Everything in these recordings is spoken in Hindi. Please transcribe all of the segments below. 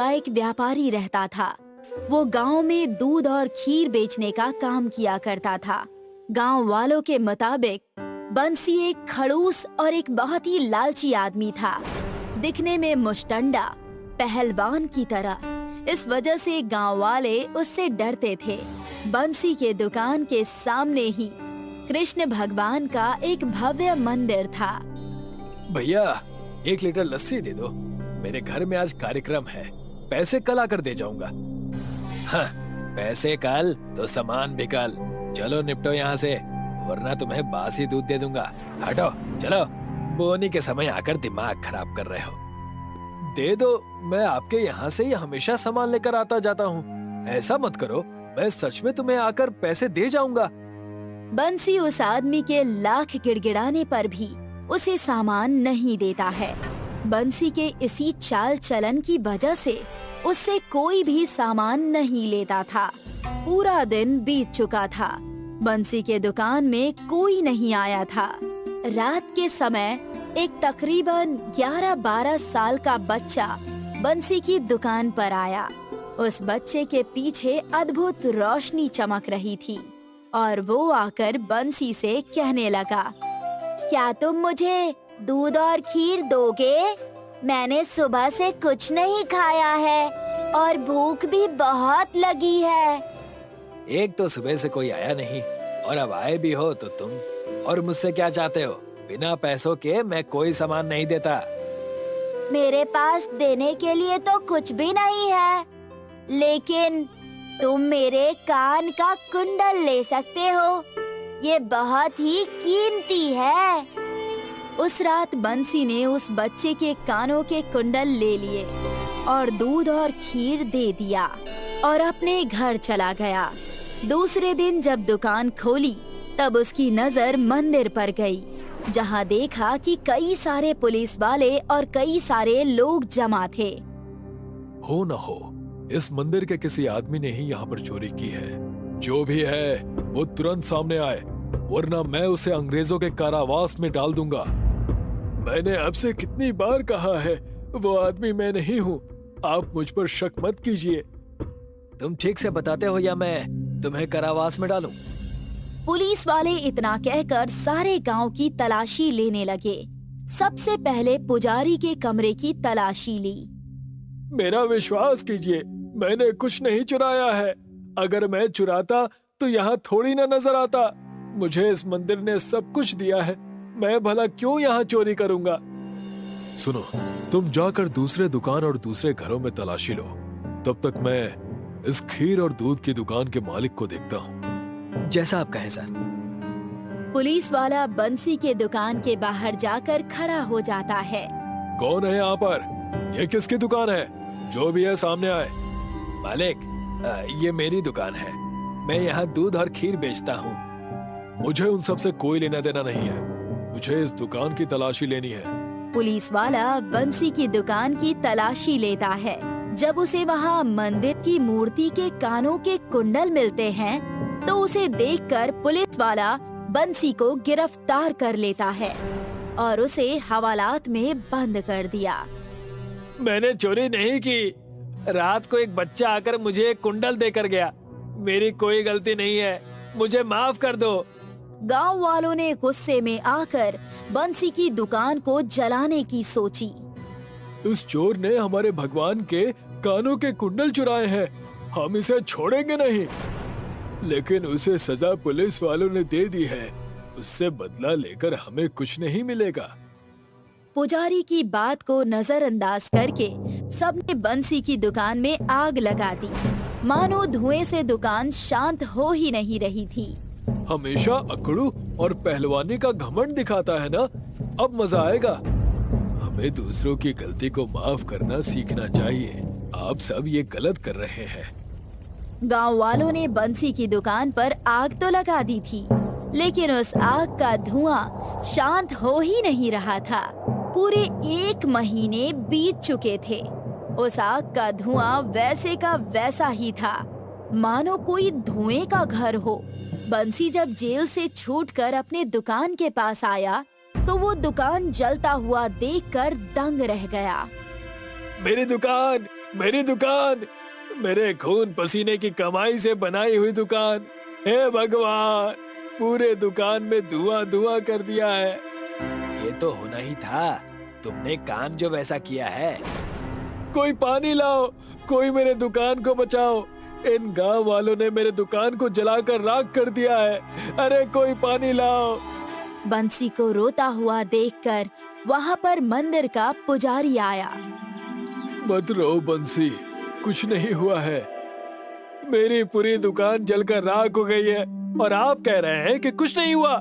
का एक व्यापारी रहता था। वो गांव में दूध और खीर बेचने का काम किया करता था। गांव वालों के मुताबिक बंसी एक खड़ूस और एक बहुत ही लालची आदमी था, दिखने में मुश्तंडा, पहलवान की तरह। इस वजह से गांव वाले उससे डरते थे। बंसी के दुकान के सामने ही कृष्ण भगवान का एक भव्य मंदिर था। भैया 1 लीटर लस्सी दे दो, मेरे घर में आज कार्यक्रम है, पैसे कल आकर दे जाऊंगा। हाँ, पैसे कल तो सामान भी कल। चलो निपटो यहाँ से, वरना तुम्हें बासी दूध दे दूंगा। हटो चलो, बोनी के समय आकर दिमाग खराब कर रहे हो। दे दो, मैं आपके यहाँ से ही हमेशा सामान लेकर आता जाता हूँ। ऐसा मत करो, मैं सच में तुम्हें आकर पैसे दे जाऊंगा। बंसी उस आदमी के लाख गिड़गिड़ाने पर भी उसे सामान नहीं देता है। बंसी के इसी चाल चलन की वजह से उससे कोई भी सामान नहीं लेता था। पूरा दिन बीत चुका था, बंसी के दुकान में कोई नहीं आया था। रात के समय एक तकरीबन 11-12 साल का बच्चा बंसी की दुकान पर आया। उस बच्चे के पीछे अद्भुत रोशनी चमक रही थी और वो आकर बंसी से कहने लगा, क्या तुम मुझे दूध और खीर दोगे? मैंने सुबह से कुछ नहीं खाया है और भूख भी बहुत लगी है। एक तो सुबह से कोई आया नहीं और अब आए भी हो तो तुम, और मुझसे क्या चाहते हो? बिना पैसों के मैं कोई सामान नहीं देता। मेरे पास देने के लिए तो कुछ भी नहीं है, लेकिन तुम मेरे कान का कुंडल ले सकते हो, ये बहुत ही कीमती है। उस रात बंसी ने उस बच्चे के कानों के कुंडल ले लिए और दूध और खीर दे दिया और अपने घर चला गया। दूसरे दिन जब दुकान खोली तब उसकी नजर मंदिर पर गई, जहां देखा कि कई सारे पुलिस वाले और कई सारे लोग जमा थे। हो न हो इस मंदिर के किसी आदमी ने ही यहाँ पर चोरी की है। जो भी है वो तुरंत सामने आए, वरना मैं उसे अंग्रेजों के कारावास में डाल दूंगा। मैंने आपसे कितनी बार कहा है, वो आदमी मैं नहीं हूँ, आप मुझ पर शक मत कीजिए। तुम ठीक से बताते हो या मैं तुम्हें कारावास में डालूं? पुलिस वाले इतना कहकर सारे गांव की तलाशी लेने लगे। सबसे पहले पुजारी के कमरे की तलाशी ली। मेरा विश्वास कीजिए, मैंने कुछ नहीं चुराया है। अगर मैं चुराता तो यहाँ थोड़ी ना नजर आता। मुझे इस मंदिर ने सब कुछ दिया है, मैं भला क्यों यहाँ चोरी करूँगा? सुनो, तुम जाकर दूसरे दुकान और दूसरे घरों में तलाशी लो, तब तक मैं इस खीर और दूध की दुकान के मालिक को देखता हूँ। जैसा आप कहें सर। पुलिस वाला बंसी के दुकान के बाहर जाकर खड़ा हो जाता है। कौन है यहाँ पर? ये किसकी दुकान है? जो भी है सामने आए। मालिक, ये मेरी दुकान है, मैं यहाँ दूध और खीर बेचता हूँ। मुझे उन सब से कोई लेना देना नहीं है, मुझे इस दुकान की तलाशी लेनी है। पुलिस वाला बंसी की दुकान की तलाशी लेता है। जब उसे वहाँ मंदिर की मूर्ति के कानों के कुंडल मिलते हैं तो उसे देखकर पुलिस वाला बंसी को गिरफ्तार कर लेता है और उसे हवालात में बंद कर दिया। मैंने चोरी नहीं की, रात को एक बच्चा आकर मुझे एक कुंडल देकर गया। मेरी कोई गलती नहीं है, मुझे माफ कर दो। गांव वालों ने गुस्से में आकर बंसी की दुकान को जलाने की सोची। उस चोर ने हमारे भगवान के कानों के कुंडल चुराए हैं, हम इसे छोड़ेंगे नहीं। लेकिन उसे सजा पुलिस वालों ने दे दी है, उससे बदला लेकर हमें कुछ नहीं मिलेगा। पुजारी की बात को नजरअंदाज करके सबने बंसी की दुकान में आग लगा दी। मानो धुएं से दुकान शांत हो ही नहीं रही थी। हमेशा अकड़ू और पहलवानी का घमंड दिखाता है ना, अब मजा आएगा। हमें दूसरों की गलती को माफ करना सीखना चाहिए। आप सब ये गलत कर रहे हैं। गांव वालों ने बंसी की दुकान पर आग तो लगा दी थी, लेकिन उस आग का धुआं शांत हो ही नहीं रहा था। पूरे 1 महीने बीत चुके थे। उस आग का धुआं वैसे का वैसा ही था, मानो कोई धुएं का घर हो। बंसी जब जेल से छूटकर अपने दुकान के पास आया तो वो दुकान जलता हुआ देखकर दंग रह गया। मेरी दुकान, मेरी दुकान, मेरे खून पसीने की कमाई से बनाई हुई दुकान। हे भगवान, पूरे दुकान में धुआं धुआं कर दिया है। ये तो होना ही था, तुमने काम जो वैसा किया है। कोई पानी लाओ, कोई मेरे दुकान को बचाओ। इन गांव वालों ने मेरे दुकान को जलाकर राख कर दिया है। अरे कोई पानी लाओ। बंसी को रोता हुआ देखकर वहाँ पर मंदिर का पुजारी आया। मत रो बंसी, कुछ नहीं हुआ है। मेरी पूरी दुकान जलकर राख हो गई है और आप कह रहे हैं कि कुछ नहीं हुआ।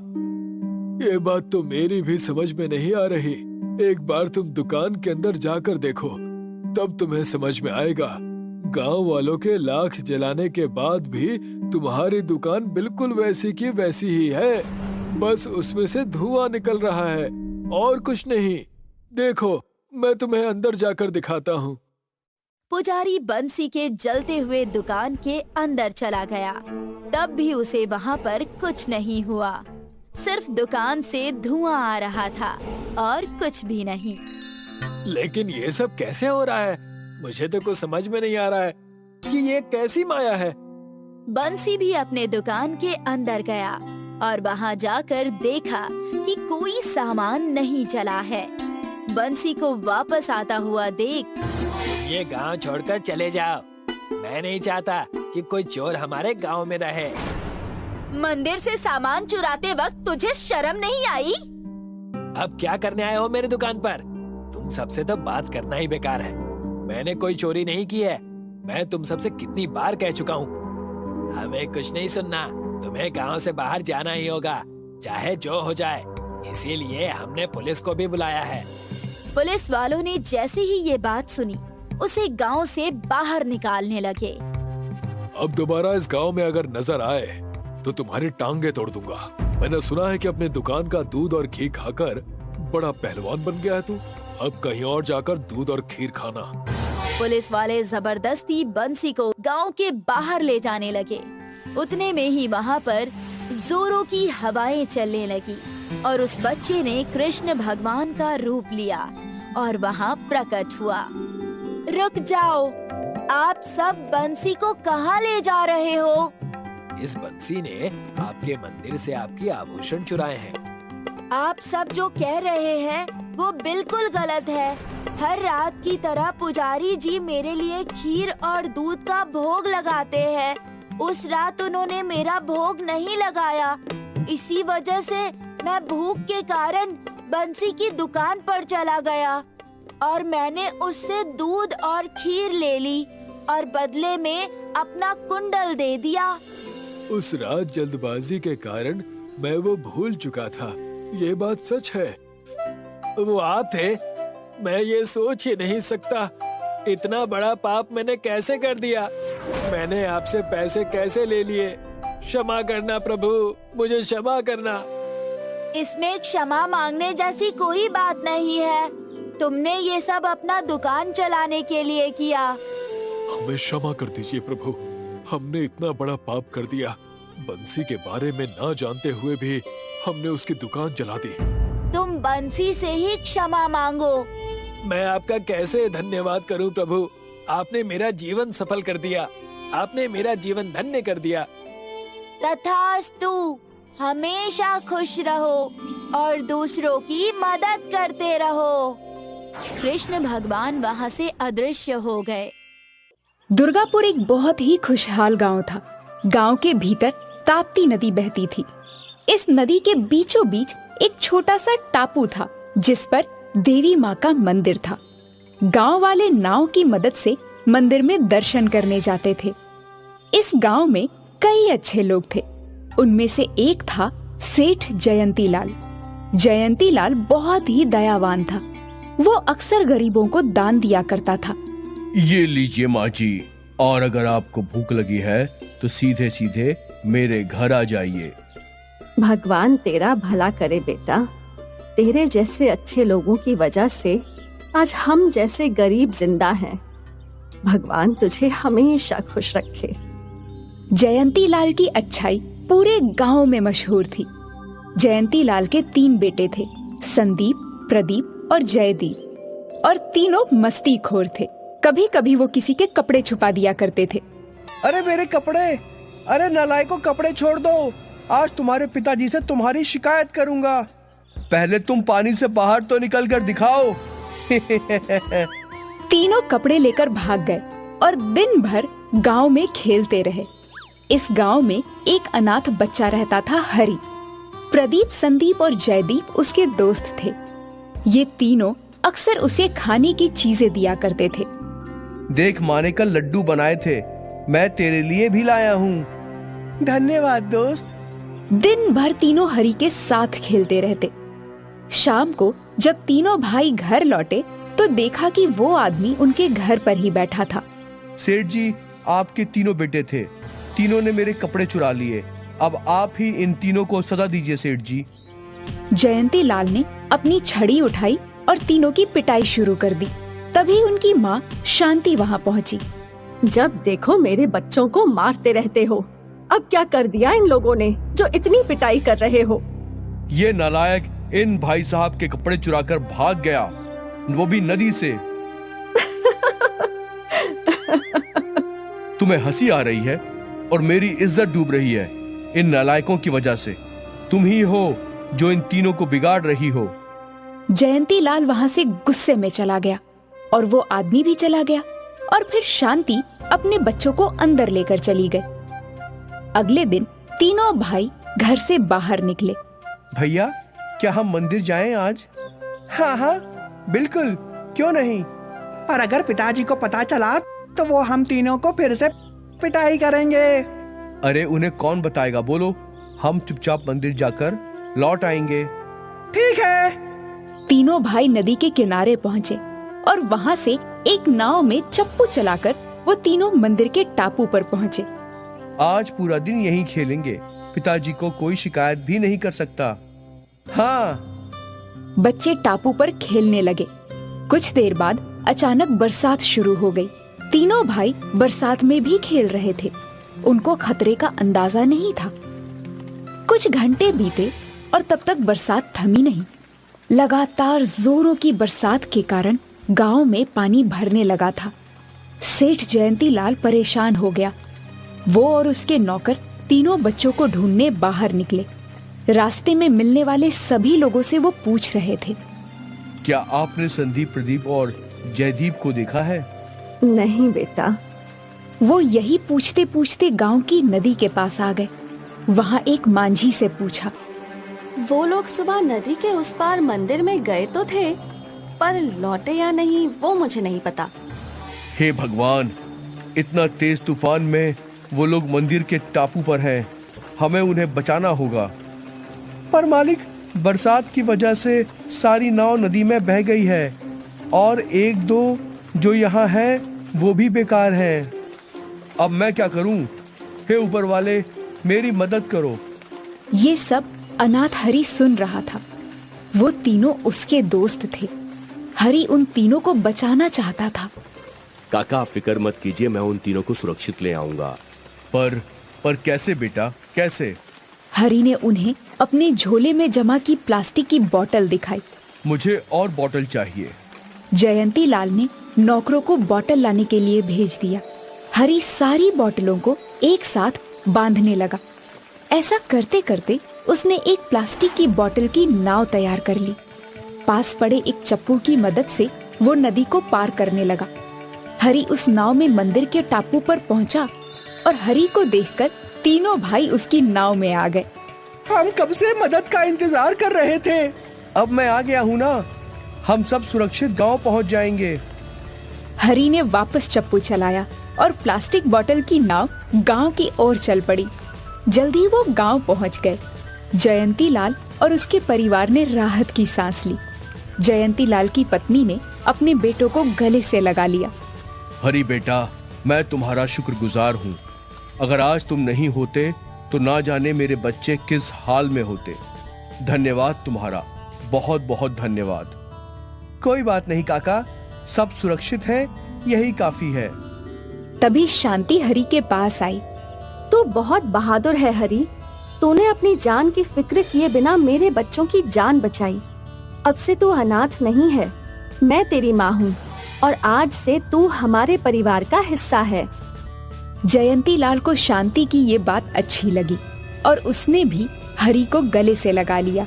ये बात तो मेरी भी समझ में नहीं आ रही। एक बार तुम दुकान के अंदर जाकर देखो, तब तुम्हें समझ में आएगा। गांव वालों के लाख जलाने के बाद भी तुम्हारी दुकान बिल्कुल वैसी की वैसी ही है, बस उसमें से धुआं निकल रहा है और कुछ नहीं। देखो, मैं तुम्हें अंदर जाकर दिखाता हूँ। पुजारी बंसी के जलते हुए दुकान के अंदर चला गया। तब भी उसे वहाँ पर कुछ नहीं हुआ, सिर्फ दुकान से धुआं आ रहा था और कुछ भी नहीं। लेकिन ये सब कैसे हो रहा है? मुझे तो कुछ समझ में नहीं आ रहा है कि ये कैसी माया है। बंसी भी अपने दुकान के अंदर गया और वहाँ जाकर देखा कि कोई सामान नहीं चला है। बंसी को वापस आता हुआ देख, ये गांव छोड़कर चले जाओ। मैं नहीं चाहता कि कोई चोर हमारे गांव में रहे। मंदिर से सामान चुराते वक्त तुझे शर्म नहीं आई? अब क्या करने आए हो मेरी दुकान पर? तुम सबसे तो बात करना ही बेकार है। मैंने कोई चोरी नहीं की है। मैं तुम सबसे कितनी बार कह चुका हूँ। हमें कुछ नहीं सुनना, तुम्हें गांव से बाहर जाना ही होगा, चाहे जो हो जाए। इसीलिए हमने पुलिस को भी बुलाया है। पुलिस वालों ने जैसे ही ये बात सुनी, उसे गांव से बाहर निकालने लगे। अब दोबारा इस गांव में अगर नजर आए तो तुम्हारी टांगे तोड़ दूंगा। मैंने सुना है कि अपने दुकान का दूध और घी खाकर बड़ा पहलवान बन गया है तू। अब कहीं और जाकर दूध और खीर खाना। पुलिस वाले जबरदस्ती बंसी को गांव के बाहर ले जाने लगे। उतने में ही वहाँ पर जोरों की हवाएं चलने लगी और उस बच्चे ने कृष्ण भगवान का रूप लिया और वहाँ प्रकट हुआ। रुक जाओ, आप सब बंसी को कहाँ ले जा रहे हो? इस बंसी ने आपके मंदिर से आपके आभूषण चुराए हैं। आप सब जो कह रहे हैं वो बिल्कुल गलत है। हर रात की तरह पुजारी जी मेरे लिए खीर और दूध का भोग लगाते हैं। उस रात उन्होंने मेरा भोग नहीं लगाया, इसी वजह से मैं भूख के कारण बंसी की दुकान पर चला गया और मैंने उससे दूध और खीर ले ली और बदले में अपना कुंडल दे दिया। उस रात जल्दबाजी के कारण मैं वो भूल चुका था। ये बात सच है। वो आप थे? मैं ये सोच ही नहीं सकता, इतना बड़ा पाप मैंने कैसे कर दिया। मैंने आपसे पैसे कैसे ले लिए? क्षमा करना प्रभु, मुझे क्षमा करना। इसमें क्षमा मांगने जैसी कोई बात नहीं है। तुमने ये सब अपना दुकान चलाने के लिए किया। हमें क्षमा कर दीजिए प्रभु, हमने इतना बड़ा पाप कर दिया। बंसी के बारे में ना जानते हुए भी हमने उसकी दुकान जला दी। तुम बंसी से ही क्षमा मांगो। मैं आपका कैसे धन्यवाद करूं प्रभु? आपने मेरा जीवन सफल कर दिया, आपने मेरा जीवन धन्य कर दिया। तथास्तु, हमेशा खुश रहो और दूसरों की मदद करते रहो। कृष्ण भगवान वहाँ से अदृश्य हो गए। दुर्गापुर एक बहुत ही खुशहाल गांव था। गांव के भीतर ताप्ती नदी बहती थी। इस नदी के बीचों बीच एक छोटा सा टापू था जिस पर देवी माँ का मंदिर था। गांव वाले नाव की मदद से मंदिर में दर्शन करने जाते थे। इस गांव में कई अच्छे लोग थे। उनमें से एक था सेठ जयंती लाल। जयंती लाल बहुत ही दयावान था। वो अक्सर गरीबों को दान दिया करता था। ये लीजिए माँ जी, और अगर आपको भूख लगी है तो सीधे सीधे मेरे घर आ जाइए। भगवान तेरा भला करे बेटा। तेरे जैसे अच्छे लोगों की वजह से आज हम जैसे गरीब जिंदा हैं। भगवान तुझे हमेशा खुश रखे। जयंती लाल की अच्छाई पूरे गांव में मशहूर थी। जयंती लाल के 3 बेटे थे, संदीप, प्रदीप और जयदीप, और तीनों मस्तीखोर थे। कभी कभी वो किसी के कपड़े छुपा दिया करते थे। अरे मेरे कपड़े, अरे नालायकों, कपड़े छोड़ दो, आज तुम्हारे पिताजी से तुम्हारी शिकायत करूंगा। पहले तुम पानी से बाहर तो निकल कर दिखाओ। तीनों कपड़े लेकर भाग गए और दिन भर गांव में खेलते रहे। इस गांव में एक अनाथ बच्चा रहता था, हरि। प्रदीप, संदीप और जयदीप उसके दोस्त थे। ये तीनों अक्सर उसे खाने की चीजें दिया करते थे। देख, माँ ने कल लड्डू बनाए थे, मैं तेरे लिए भी लाया हूँ। धन्यवाद दोस्त। दिन भर तीनों हरि के साथ खेलते रहते। शाम को जब तीनों भाई घर लौटे तो देखा कि वो आदमी उनके घर पर ही बैठा था। सेठ जी, आपके तीनों बेटे थे, तीनों ने मेरे कपड़े चुरा लिए। अब आप ही इन तीनों को सजा दीजिए सेठ जी। जयंती लाल ने अपनी छड़ी उठाई और तीनों की पिटाई शुरू कर दी। तभी उनकी माँ शांति वहाँ पहुँची। जब देखो मेरे बच्चों को मारते रहते हो। अब क्या कर दिया इन लोगों ने जो इतनी पिटाई कर रहे हो? ये नालायक इन भाई साहब के कपड़े चुराकर भाग गया, वो भी नदी से। तुम्हें हंसी आ रही है और मेरी इज्जत डूब रही है इन नालायकों की वजह से। तुम ही हो जो इन तीनों को बिगाड़ रही हो। जयंती लाल वहाँ से गुस्से में चला गया और वो आदमी भी चला गया और फिर शांति अपने बच्चों को अंदर लेकर चली गई। अगले दिन तीनों भाई घर से बाहर निकले। भैया, क्या हम मंदिर जाएं आज? हाँ हाँ बिल्कुल, क्यों नहीं। पर अगर पिताजी को पता चला तो वो हम तीनों को फिर से पिटाई करेंगे। अरे उन्हें कौन बताएगा, बोलो, हम चुपचाप मंदिर जाकर लौट आएंगे। ठीक है। तीनों भाई नदी के किनारे पहुँचे और वहाँ से एक नाव में चप्पू चलाकर वो तीनों मंदिर के टापू पर पहुँचे। आज पूरा दिन यहीं खेलेंगे, पिताजी को कोई शिकायत भी नहीं कर सकता। हाँ। बच्चे टापू पर खेलने लगे। कुछ देर बाद अचानक बरसात शुरू हो गई। तीनों भाई बरसात में भी खेल रहे थे। उनको खतरे का अंदाजा नहीं था। कुछ घंटे बीते और तब तक बरसात थमी नहीं। लगातार जोरों की बरसात के कारण गांव में पानी भरने लगा था। सेठ जयंती लाल परेशान हो गया। वो और उसके नौकर तीनों बच्चों को ढूंढने बाहर निकले। रास्ते में मिलने वाले सभी लोगों से वो पूछ रहे थे, क्या आपने संदीप, प्रदीप और जयदीप को देखा है? नहीं बेटा। वो यही पूछते पूछते गांव की नदी के पास आ गए। वहाँ एक मांझी से पूछा, वो लोग सुबह नदी के उस पार मंदिर में गए तो थे, पर लौटे या नहीं वो मुझे नहीं पता। हे भगवान, इतना तेज तूफान में वो लोग मंदिर के टापू पर हैं। हमें उन्हें बचाना होगा। पर मालिक, बरसात की वजह से सारी नाव नदी में बह गई है और एक दो जो यहाँ है वो भी बेकार हैं। अब मैं क्या करूं? हे ऊपर वाले, मेरी मदद करो। ये सब अनाथ हरि सुन रहा था। वो तीनों उसके दोस्त थे। हरि उन तीनों को बचाना चाहता था। काका, फिक्र मत कीजिए, मैं उन तीनों को सुरक्षित ले आऊंगा। पर कैसे बेटा, कैसे? हरि ने उन्हें अपने झोले में जमा की प्लास्टिक की बोतल दिखाई। मुझे और बोतल चाहिए। जयंती लाल ने नौकरों को बोतल लाने के लिए भेज दिया। हरि सारी बोतलों को एक साथ बांधने लगा। ऐसा करते करते उसने एक प्लास्टिक की बोतल की नाव तैयार कर ली। पास पड़े एक चप्पू की मदद से वो नदी को पार करने लगा। हरि उस नाव में मंदिर के टापू पर पहुंचा और हरि को देखकर तीनों भाई उसकी नाव में आ गए। हम कब से मदद का इंतजार कर रहे थे। अब मैं आ गया हूँ ना, हम सब सुरक्षित गांव पहुंच जाएंगे। हरि ने वापस चप्पू चलाया और प्लास्टिक बोतल की नाव गांव की ओर चल पड़ी। जल्दी वो गांव पहुंच गए। जयंती लाल और उसके परिवार ने राहत की सांस ली। जयंती लाल की पत्नी ने अपने बेटों को गले से लगा लिया। हरि बेटा, मैं तुम्हारा शुक्रगुजार हूँ। अगर आज तुम नहीं होते तो ना जाने मेरे बच्चे किस हाल में होते। धन्यवाद तुम्हारा, बहुत बहुत धन्यवाद। कोई बात नहीं काका, सब सुरक्षित हैं, यही काफी है। तभी शांति हरि के पास आई। तू बहुत बहादुर है हरि। तूने अपनी जान की फिक्र किए बिना मेरे बच्चों की जान बचाई। अब से तू अनाथ नहीं है, मैं तेरी माँ हूँ। और आज से तू हमारे परिवार का हिस्सा है। जयंती लाल को शांति की ये बात अच्छी लगी और उसने भी हरि को गले से लगा लिया।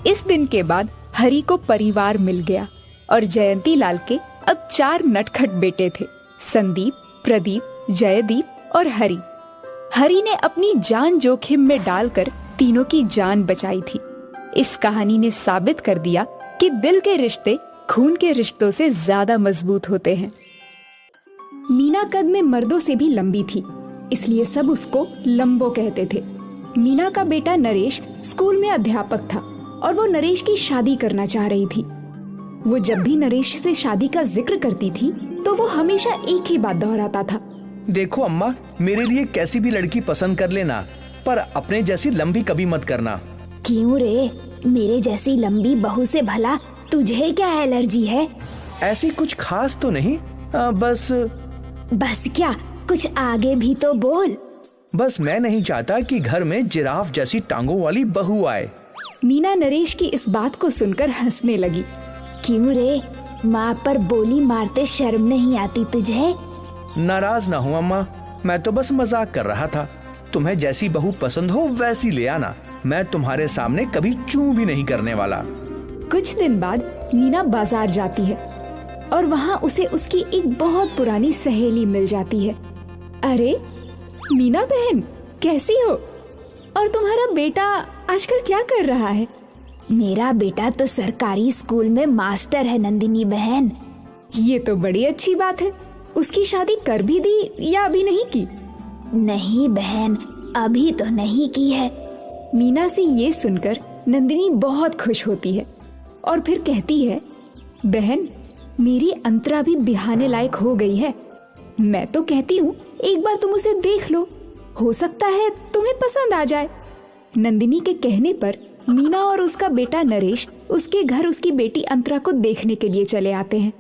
इस दिन के बाद हरि को परिवार मिल गया और जयंती लाल के अब 4 नटखट बेटे थे, संदीप, प्रदीप, जयदीप और हरि। हरि ने अपनी जान जोखिम में डालकर तीनों की जान बचाई थी। इस कहानी ने साबित कर दिया कि दिल के रिश्ते खून के रिश्तों से ज्यादा मजबूत होते हैं। मीना कद में मर्दों से भी लंबी थी, इसलिए सब उसको लंबो कहते थे। मीना का बेटा नरेश स्कूल में अध्यापक था और वो नरेश की शादी करना चाह रही थी। वो जब भी नरेश से शादी का जिक्र करती थी तो वो हमेशा एक ही बात दोहराता था। देखो अम्मा, मेरे लिए कैसी भी लड़की पसंद कर लेना, पर अपने जैसी लंबी कभी मत करना। क्यों रे, मेरे जैसी लंबी बहू से भला तुझे क्या एलर्जी है? ऐसी कुछ खास तो नहीं, बस क्या, कुछ आगे भी तो बोल। बस मैं नहीं चाहता कि घर में जिराफ जैसी टांगों वाली बहू आए। मीना नरेश की इस बात को सुनकर हंसने लगी। क्यों रे, माँ पर बोली मारते शर्म नहीं आती तुझे? नाराज ना हो अम्मा, मैं तो बस मजाक कर रहा था। तुम्हें जैसी बहू पसंद हो वैसी ले आना, मैं तुम्हारे सामने कभी चूं भी नहीं करने वाला। कुछ दिन बाद मीना बाजार जाती है और वहाँ उसे उसकी एक बहुत पुरानी सहेली मिल जाती है। अरे मीना बहन, कैसी हो? और तुम्हारा बेटा आजकल क्या कर रहा है? मेरा बेटा तो सरकारी स्कूल में मास्टर है नंदिनी बहन। ये तो बड़ी अच्छी बात है। उसकी शादी कर भी दी या अभी नहीं की? नहीं बहन, अभी तो नहीं की है। मीना से ये सुनकर नंदिनी बहुत खुश होती है और फिर कहती है, बहन, मेरी अंतरा भी बिहाने लायक हो गई है। मैं तो कहती हूँ एक बार तुम उसे देख लो, हो सकता है तुम्हें पसंद आ जाए। नंदिनी के कहने पर मीना और उसका बेटा नरेश उसके घर उसकी बेटी अंतरा को देखने के लिए चले आते हैं।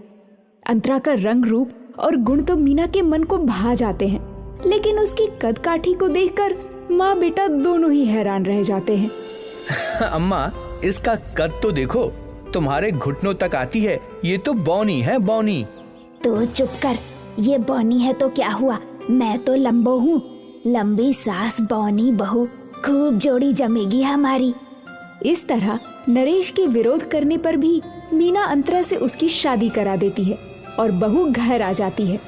अंतरा का रंग रूप और गुण तो मीना के मन को भा जाते हैं, लेकिन उसकी कद काठी को देखकर माँ बेटा दोनों ही हैरान रह जाते हैं। अम्मा, इसका कद तो देखो, तुम्हारे घुटनों तक आती है। ये तो बौनी है, बौनी। तो चुप कर, ये बौनी है तो क्या हुआ, मैं तो लंबो हूँ। लंबी सास बौनी बहू, खूब जोड़ी जमेगी हमारी। इस तरह नरेश के विरोध करने पर भी मीना अंतरा से उसकी शादी करा देती है और बहू घर आ जाती है।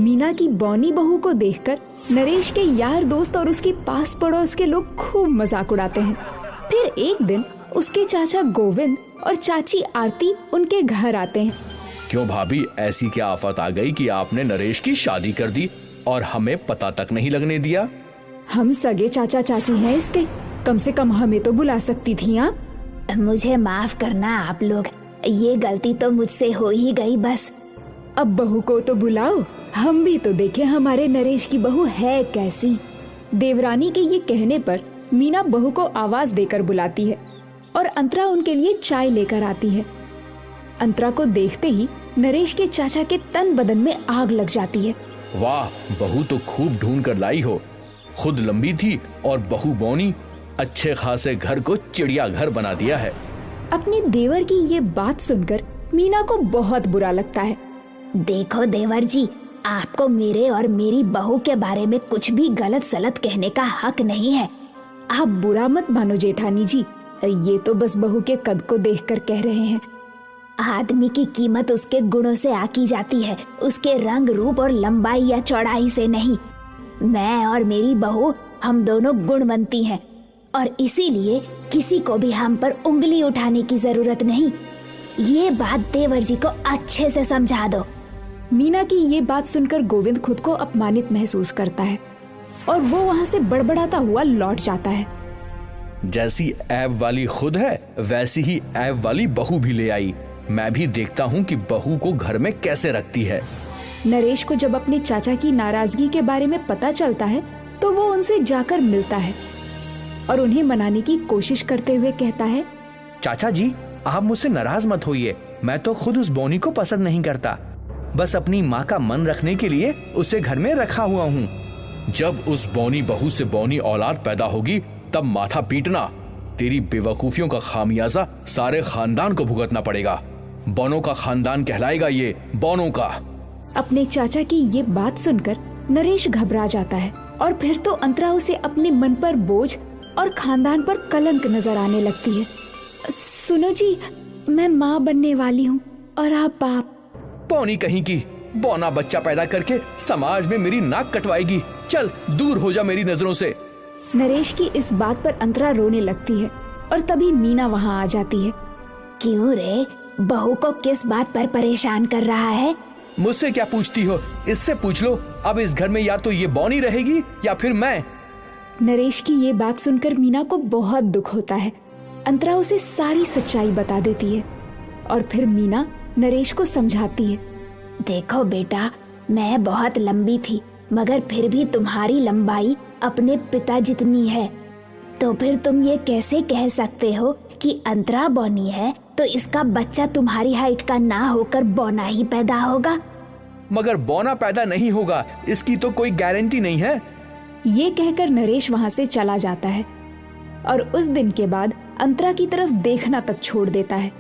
मीना की बौनी बहू को देखकर नरेश के यार दोस्त और उसके पास पड़ोस के लोग खूब मजाक उड़ाते हैं। फिर एक दिन उसके चाचा गोविंद और चाची आरती उनके घर आते हैं। क्यों भाभी, ऐसी क्या आफत आ गई कि आपने नरेश की शादी कर दी और हमें पता तक नहीं लगने दिया? हम सगे चाचा चाची हैं इसके, कम से कम हमें तो बुला सकती थी आप। मुझे माफ करना आप लोग, ये गलती तो मुझसे हो ही गई बस। अब बहू को तो बुलाओ, हम भी तो देखें हमारे नरेश की बहू है कैसी। देवरानी के ये कहने पर मीना बहू को आवाज देकर बुलाती है और अंतरा उनके लिए चाय लेकर आती है। अंतरा को देखते ही नरेश के चाचा के तन बदन में आग लग जाती है। वाह, बहू तो खूब ढूंढ कर लाई हो। खुद लंबी थी और बहू बौनी, अच्छे खासे घर को चिड़िया घर बना दिया है। अपने देवर की ये बात सुनकर मीना को बहुत बुरा लगता है। देखो देवर जी, आपको मेरे और मेरी बहू के बारे में कुछ भी गलत सलत कहने का हक नहीं है। आप बुरा मत मानो जेठानी जी, ये तो बस बहू के कद को देखकर कह रहे हैं। आदमी की कीमत उसके गुणों से आकी जाती है, उसके रंग रूप और लंबाई या चौड़ाई से नहीं। मैं और मेरी बहू, हम दोनों गुणवंती हैं और इसीलिए किसी को भी हम पर उंगली उठाने की जरूरत नहीं। ये बात देवर जी को अच्छे से समझा दो। मीना की ये बात सुनकर गोविंद खुद को अपमानित महसूस करता है और वो वहाँ से बड़बड़ाता हुआ लौट जाता है। जैसी ऐब वाली खुद है, वैसी ही ऐब वाली बहू भी ले आई। मैं भी देखता हूँ कि बहू को घर में कैसे रखती है। नरेश को जब अपने चाचा की नाराजगी के बारे में पता चलता है तो वो उनसे जाकर मिलता है और उन्हें मनाने की कोशिश करते हुए कहता है, चाचा जी, आप मुझसे नाराज मत होइए। मैं तो खुद उस बौनी को पसंद नहीं करता, बस अपनी माँ का मन रखने के लिए उसे घर में रखा हुआ हूँ। जब उस बौनी बहू से बौनी औलाद पैदा होगी तब माथा पीटना। तेरी बेवकूफियों का खामियाजा सारे खानदान को भुगतना पड़ेगा। बोनो का खानदान कहलाएगा ये, बोनो का। अपने चाचा की ये बात सुनकर नरेश घबरा जाता है और फिर तो अंतरा उसे अपने मन पर बोझ और खानदान पर कलंक नजर आने लगती है। सुनो जी, मैं माँ बनने वाली हूँ और आप बाप। पौनी कहीं की, बोना बच्चा पैदा करके समाज में मेरी नाक कटवाएगी। चल दूर हो जा मेरी नजरों से। नरेश की इस बात पर अंतरा रोने लगती है और तभी मीना वहाँ आ जाती है। क्यों रे, बहू को किस बात पर परेशान कर रहा है? मुझसे क्या पूछती हो, इससे पूछ लो। अब इस घर में या तो ये बोनी रहेगी या फिर मैं। नरेश की ये बात सुनकर मीना को बहुत दुख होता है। अंतरा उसे सारी सच्चाई बता देती है और फिर मीना नरेश को समझाती है। देखो बेटा, मैं बहुत लंबी थी मगर फिर भी तुम्हारी लंबाई अपने पिता जितनी है, तो फिर तुम ये कैसे कह सकते हो कि अंतरा बौनी है तो इसका बच्चा तुम्हारी हाइट का ना होकर बौना ही पैदा होगा? मगर बौना पैदा नहीं होगा, इसकी तो कोई गारंटी नहीं है। ये कहकर नरेश वहाँ से चला जाता है और उस दिन के बाद अंतरा की तरफ देखना तक छोड़ देता है।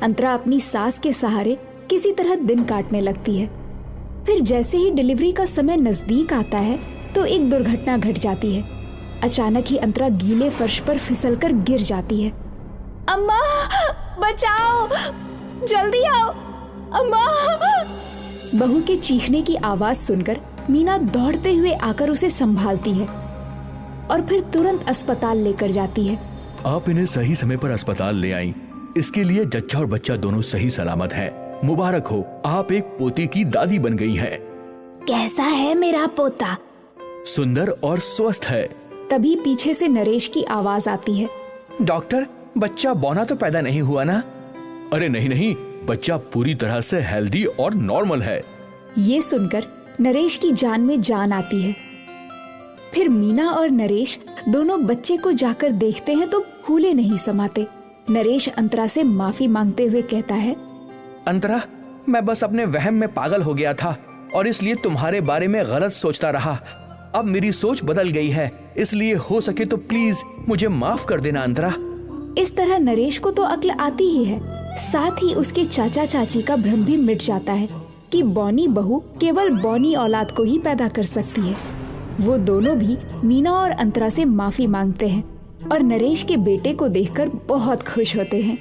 अंतरा अपनी सास के सहारे किसी तरह दिन काटने लगती है। फिर जैसे ही डिलीवरी का समय नजदीक आता है तो एक दुर्घटना घट जाती है। अचानक ही अंतरा गीले फर्श पर फिसलकर गिर जाती है। अम्मा, बचाओ, जल्दी आओ, अम्मा। बहू के चीखने की आवाज सुनकर मीना दौड़ते हुए आकर उसे संभालती है और फिर तुरंत अस्पताल लेकर जाती है। आप इन्हें सही समय पर अस्पताल ले आई, इसके लिए जच्चा और बच्चा दोनों सही सलामत हैं। मुबारक हो, आप एक पोते की दादी बन गई हैं। कैसा है मेरा पोता? सुंदर और स्वस्थ है। तभी पीछे से नरेश की आवाज आती है। डॉक्टर, बच्चा बौना तो पैदा नहीं हुआ ना? अरे नहीं नहीं, बच्चा पूरी तरह से हेल्दी और नॉर्मल है। ये सुनकर नरेश की जान में जान आती है। फिर मीना और नरेश दोनों बच्चे को जाकर देखते हैं तो फूले नहीं समाते। नरेश अंतरा से माफी मांगते हुए कहता है, अंतरा, मैं बस अपने वहम में पागल हो गया था और इसलिए तुम्हारे बारे में गलत सोचता रहा। अब मेरी सोच बदल गई है, इसलिए हो सके तो प्लीज मुझे माफ कर देना अंतरा। इस तरह नरेश को तो अक्ल आती ही है, साथ ही उसके चाचा चाची का भ्रम भी मिट जाता है कि बौनी बहू केवल बौनी औलाद को ही पैदा कर सकती है। वो दोनों भी मीना और अंतरा से माफी मांगते हैं और नरेश के बेटे को देखकर बहुत खुश होते हैं।